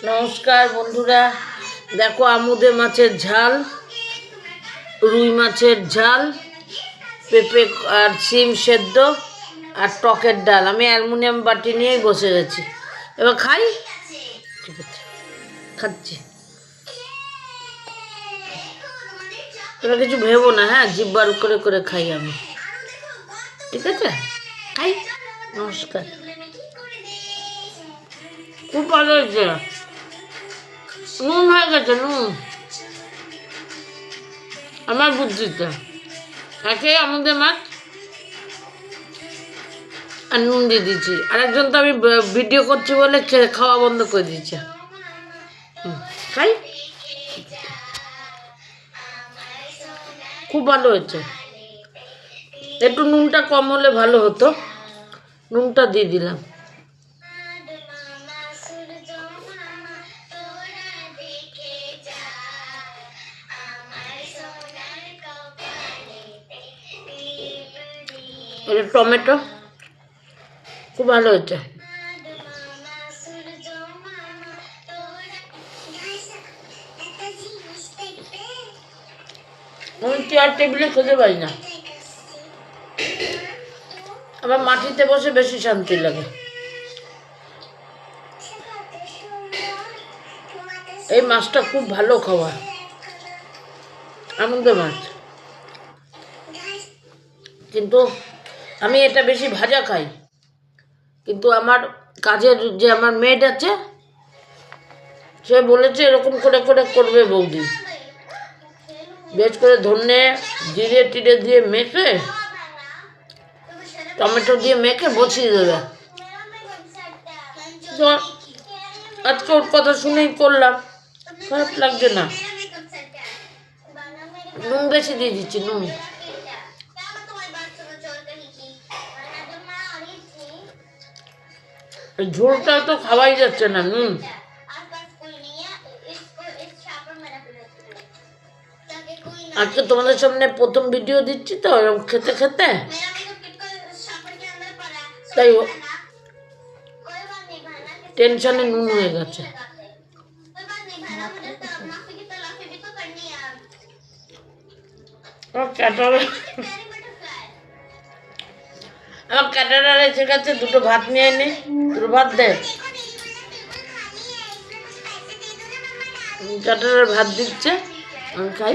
নমস্কার বন্ধুরা, দেখো আমুদে মাছের ঝাল, রুই মাছের ঝাল, পেঁপে আর সিম সেদ্ধ আর টকের ডাল। আমি অ্যালুমিনিয়াম বাটি নিয়েই বসে গেছি। এবার খাই। ঠিক আছে, খাচ্ছি। তোরা কিছু ভেবো না, হ্যাঁ, জিভ বার করে করে খাই আমি। ঠিক আছে, খাই। নমস্কার। খুব ভালো হয়েছে, নুন হয়ে গেছে, নুন আমার বুদ্ধিতে। একে আমাদের মাছ আর নুন দিয়ে দিচ্ছি। আরেকজন তো আমি ভিডিও করছি বলে খাওয়া বন্ধ করে দিচ্ছে। খাই, খুব ভালো হয়েছে। একটু নুনটা কম হলে ভালো হতো, নুনটা দিয়ে দিলাম। এটা টমেটো, খুব ভালো হয়েছে। আমি চেয়ার টেবিলে খেতে পারি না, আমার মাটিতে বসে বেশি শান্তি লাগে। এই মাছটা খুব ভালো খাওয়া, আমুদে মাছ। কিন্তু আমি এটা বেশি ভাজা খাই, কিন্তু আমার কাজের যে আমার মেড আছে, সে বলেছে এরকম করে করে করবে বৌদি। বেশ করে ধনে জিরে টিরে দিয়ে মেখে, টমেটো দিয়ে মেখে বসিয়ে দেবে। তো আজকে ওর কথা শুনেই করলাম, খারাপ লাগছে না। নুন বেশি দিয়ে দিচ্ছি, নুন। ঝোলটা তো খাওয়াই যাচ্ছে না, নুন। আজকে তোমাদের সামনে প্রথম ভিডিও দিচ্ছি তো, এরকম খেতে খেতে, তাই টেনশনে নুন হয়ে গেছে। আমার ক্যাটারার এসে গেছে, দুটো ভাত নিয়ে নি, দুটো ভাত দে। ক্যাটারার ভাত দিচ্ছে, আমি খাই।